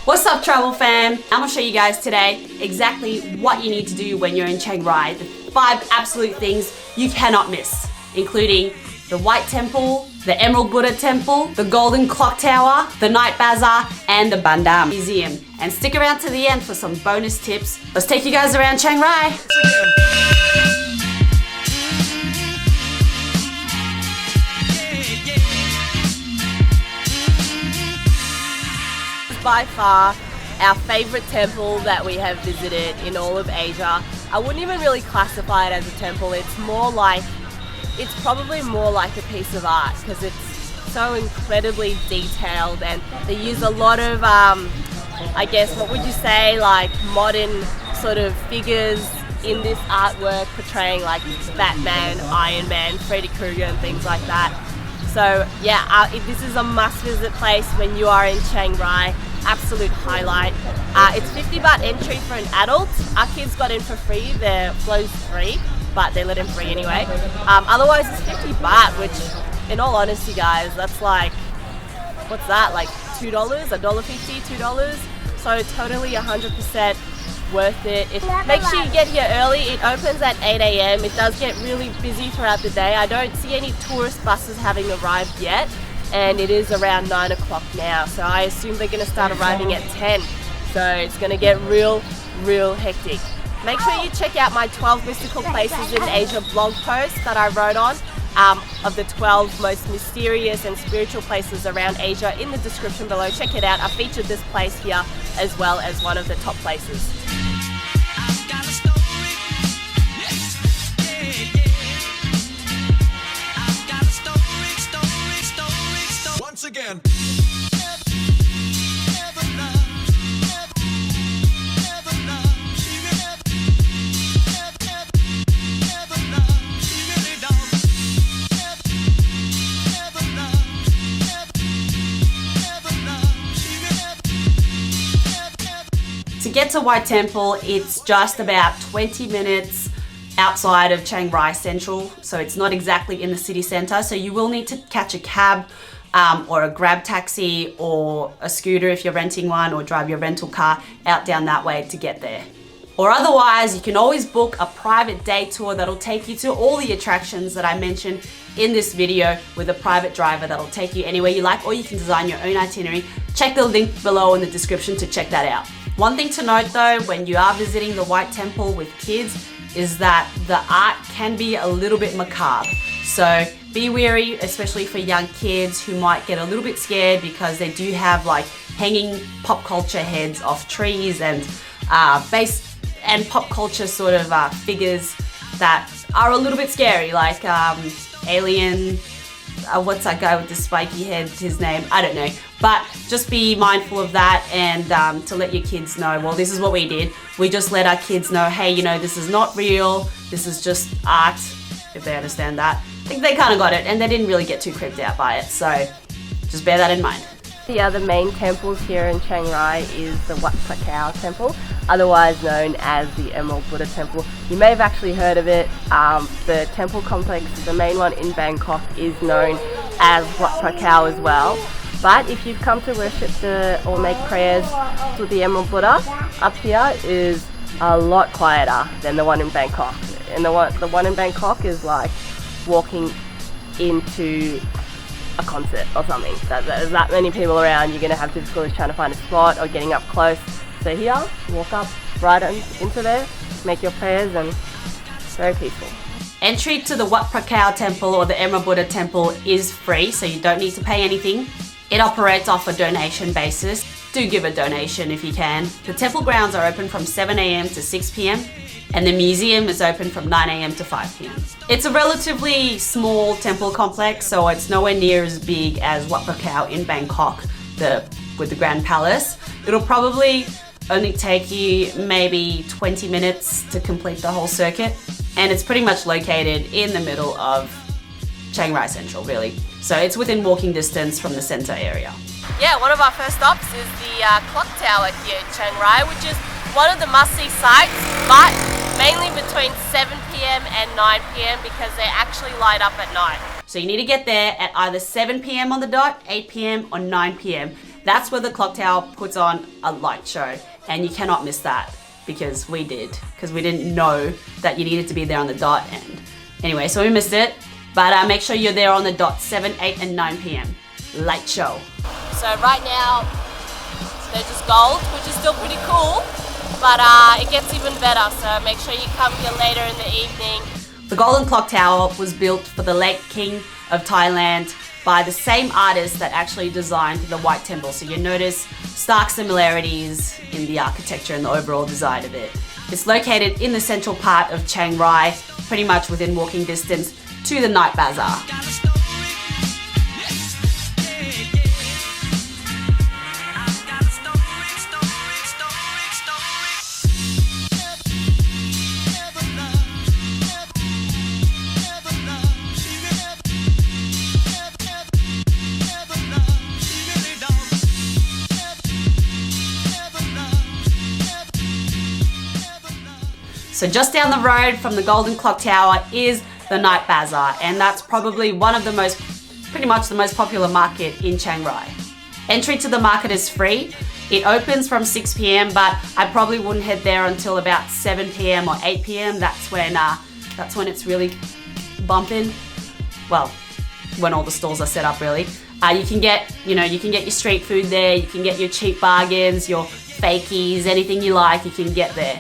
What's up, travel fam? I'm gonna show you guys today exactly what you need to do when you're in Chiang Rai. The 5 absolute things you cannot miss, including the White Temple, the Emerald Buddha Temple, the Golden Clock Tower, the Night Bazaar, and the Baan Dam Museum. And stick around to the end for some bonus tips. Let's take you guys around Chiang Rai. By far our favorite temple that we have visited in all of Asia. I wouldn't even really classify it as a temple. It's probably more like a piece of art because it's so incredibly detailed, and they use a lot of I guess, what would you say, like modern sort of figures in this artwork portraying like Batman, Iron Man, Freddy Krueger and things like that. So yeah, this is a must visit place when you are in Chiang Rai. Absolute highlight. It's 50 baht entry for an adult. Our kids got in for free. Their flow's free, but they let them free anyway. Otherwise it's 50 baht, which in all honesty guys, that's like, what's that, like $2, $1.50, $2? So totally 100% worth it. Make sure you get here early. It opens at 8 a.m. It does get really busy throughout the day. I don't see any tourist buses having arrived yet, and it is around 9 o'clock now, so I assume they're going to start arriving at 10, so it's going to get real hectic. Make sure you check out my 12 mystical places in Asia blog post that I wrote on, of the 12 most mysterious and spiritual places around Asia, in the description below. Check it out. I featured this place here as well as one of the top places. Again. To get to White Temple, it's just about 20 minutes outside of Chiang Rai Central, so it's not exactly in the city centre, so you will need to catch a cab or a grab taxi or a scooter if you're renting one, or drive your rental car out down that way to get there. Or otherwise, you can always book a private day tour that'll take you to all the attractions that I mentioned in this video with a private driver that'll take you anywhere you like, or you can design your own itinerary. Check the link below in the description to check that out. One thing to note though, when you are visiting the White Temple with kids, is that the art can be a little bit macabre. So be wary, especially for young kids who might get a little bit scared, because they do have like hanging pop culture heads off trees and pop culture sort of figures that are a little bit scary, like Alien, what's that guy with the spiky head, his name? I don't know. But just be mindful of that, and to let your kids know, well, this is what we did. We just let our kids know, hey, you know, this is not real, this is just art, if they understand that. I think they kind of got it, and they didn't really get too creeped out by it, so just bear that in mind. The other main temples here in Chiang Rai is the Wat Rong Temple, otherwise known as the Emerald Buddha Temple. You may have actually heard of it. The temple complex, the main one in Bangkok, is known as Wat Rong as well. But if you've come to worship or make prayers with the Emerald Buddha, up here is a lot quieter than the one in Bangkok. And the one in Bangkok is like walking into a concert or something. There's that many people around, you're going to have difficulty trying to find a spot or getting up close. So here, walk up right into there, make your prayers, and very peaceful. Entry to the Wat Rong Temple or the Emerald Buddha Temple is free, so you don't need to pay anything. It operates off a donation basis. Do give a donation if you can. The temple grounds are open from 7 a.m. to 6 p.m. and the museum is open from 9 a.m. to 5 p.m. It's a relatively small temple complex, so it's nowhere near as big as Wat Rong in Bangkok, with the Grand Palace. It'll probably only take you maybe 20 minutes to complete the whole circuit, and it's pretty much located in the middle of Chiang Rai Central, really. So it's within walking distance from the centre area. Yeah, one of our first stops is the clock tower here in Chiang Rai, which is one of the must-see sites, but mainly between 7 p.m. and 9 p.m. because they actually light up at night. So you need to get there at either 7 p.m. on the dot, 8 p.m. or 9 p.m. That's where the clock tower puts on a light show, and you cannot miss that, because we did, because we didn't know that you needed to be there on the dot. And anyway, so we missed it, but make sure you're there on the dot, 7, 8 and 9 p.m. Light show. So right now they're just gold, which is still pretty cool, but it gets even better, so make sure you come here later in the evening. The Golden Clock Tower was built for the late King of Thailand by the same artist that actually designed the White Temple. So you notice stark similarities in the architecture and the overall design of it. It's located in the central part of Chiang Rai, pretty much within walking distance to the night bazaar. So just down the road from the Golden Clock Tower is the Night Bazaar, and that's probably pretty much the most popular market in Chiang Rai. Entry to the market is free. It opens from 6 p.m, but I probably wouldn't head there until about 7 p.m. or 8 p.m. That's when it's really bumping. Well, when all the stalls are set up, really. You can get your street food there. You can get your cheap bargains, your fakies, anything you like, you can get there.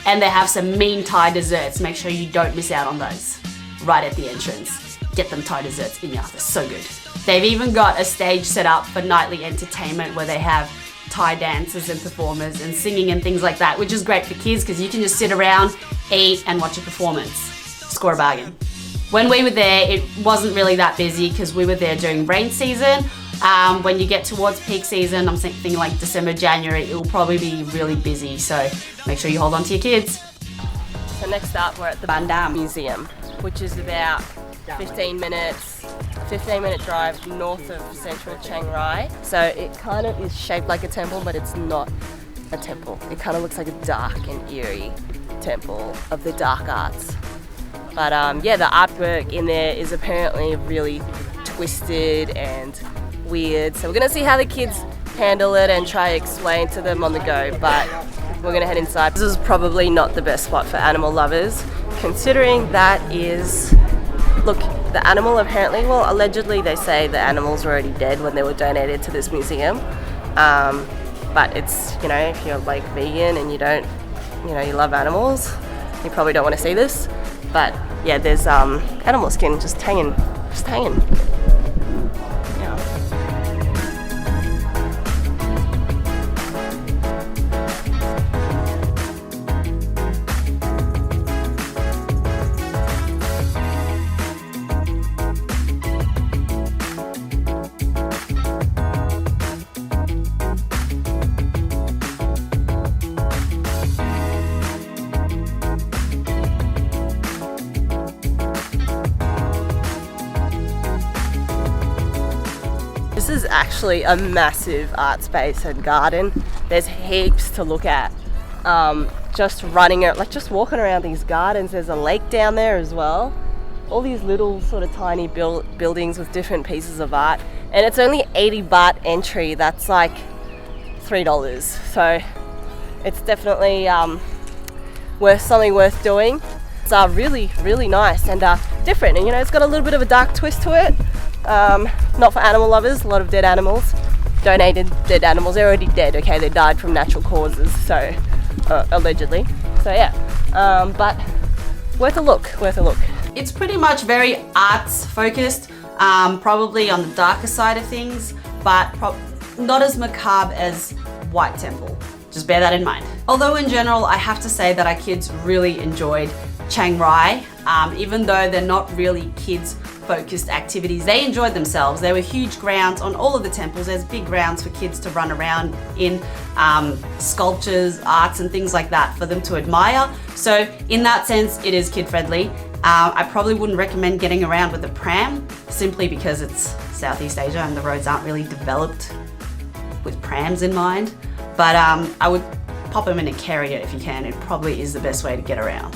And they have some mean Thai desserts. Make sure you don't miss out on those right at the entrance. Get them Thai desserts in ya, they're so good. They've even got a stage set up for nightly entertainment where they have Thai dancers and performers and singing and things like that, which is great for kids because you can just sit around, eat and watch a performance. Score a bargain. When we were there, it wasn't really that busy because we were there during rain season. When you get towards peak season, I'm thinking like December, January, it will probably be really busy. So make sure you hold on to your kids. So next up, we're at the Baan Dam Museum, which is about 15 minute drive north of central Chiang Rai. So it kind of is shaped like a temple, but it's not a temple. It kind of looks like a dark and eerie temple of the dark arts. But yeah, the artwork in there is apparently really twisted and weird. So we're gonna see how the kids handle it and try to explain to them on the go, but we're gonna head inside. This is probably not the best spot for animal lovers, considering that is, look, the animal apparently, well, allegedly they say the animals were already dead when they were donated to this museum. But it's, if you're like vegan and you don't, you love animals, you probably don't want to see this. But yeah, there's animal skin just hanging. This is actually a massive art space and garden. There's heaps to look at. Just walking around these gardens. There's a lake down there as well. All these little sort of tiny buildings with different pieces of art. And it's only 80 baht entry. That's like $3. So it's definitely something worth doing. It's really, really nice and different. And it's got a little bit of a dark twist to it. Not for animal lovers, a lot of dead animals. Donated dead animals, they're already dead, okay? They died from natural causes, so allegedly. So yeah, but worth a look. It's pretty much very arts focused, probably on the darker side of things, but not as macabre as White Temple. Just bear that in mind. Although in general, I have to say that our kids really enjoyed Chiang Rai, even though they're not really kids focused activities. They enjoyed themselves. There were huge grounds on all of the temples. There's big grounds for kids to run around in, sculptures, arts and things like that for them to admire. So in that sense, it is kid friendly. I probably wouldn't recommend getting around with a pram simply because it's Southeast Asia and the roads aren't really developed with prams in mind. But I would pop them in a carrier if you can. It probably is the best way to get around.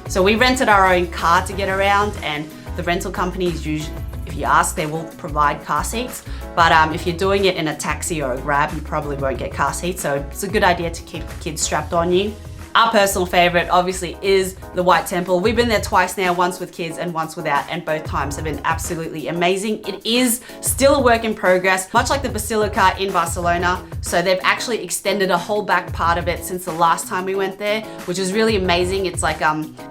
So we rented our own car to get around, and the rental companies usually, If you ask, they will provide car seats. But if you're doing it in a taxi or a Grab, you probably won't get car seats. So it's a good idea to keep the kids strapped on you. Our personal favorite obviously is the White Temple. We've been there twice now, once with kids and once without, and both times have been absolutely amazing. It is still a work in progress, much like the Basilica in Barcelona. So they've actually extended a whole back part of it since the last time we went there, which is really amazing. It's like,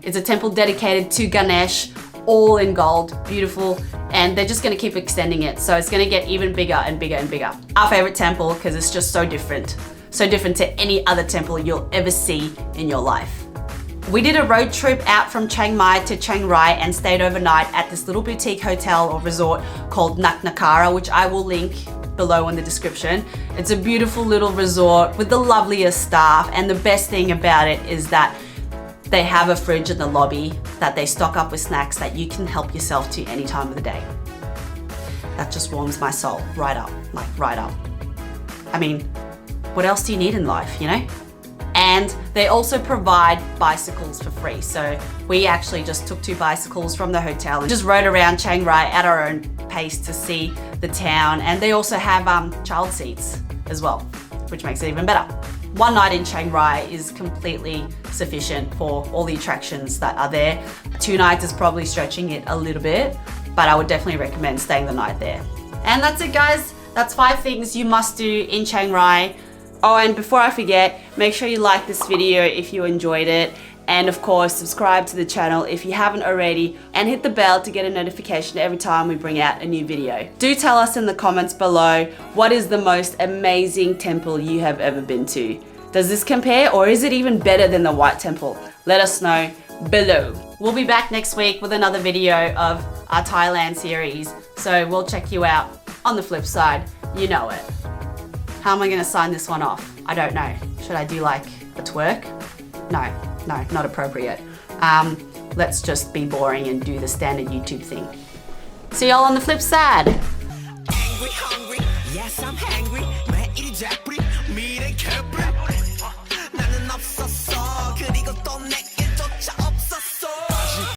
it's a temple dedicated to Ganesh, all in gold, beautiful, and they're just gonna keep extending it. So it's gonna get even bigger and bigger and bigger. Our favorite temple, because it's just so different. So different to any other temple you'll ever see in your life. We did a road trip out from Chiang Mai to Chiang Rai and stayed overnight at this little boutique hotel or resort called Naknakara, which I will link below in the description. It's a beautiful little resort with the loveliest staff, and the best thing about it is that they have a fridge in the lobby that they stock up with snacks that you can help yourself to any time of the day. That just warms my soul right up, like right up. I mean, what else do you need in life, you know? And they also provide bicycles for free. So we actually just took 2 bicycles from the hotel and just rode around Chiang Rai at our own pace to see the town. And they also have child seats as well, which makes it even better. One night in Chiang Rai is completely sufficient for all the attractions that are there. 2 nights is probably stretching it a little bit, but I would definitely recommend staying the night there. And that's it, guys. That's 5 things you must do in Chiang Rai. Oh, and before I forget, make sure you like this video if you enjoyed it. And of course, subscribe to the channel if you haven't already, and hit the bell to get a notification every time we bring out a new video. Do tell us in the comments below, what is the most amazing temple you have ever been to? Does this compare, or is it even better than the White Temple? Let us know below. We'll be back next week with another video of our Thailand series. So we'll check you out on the flip side. You know it. How am I gonna sign this one off? I don't know. Should I do like a twerk? No, not appropriate. Let's just be boring and do the standard YouTube thing. See y'all on the flip side. Angry, hungry, yes, I'm hangry.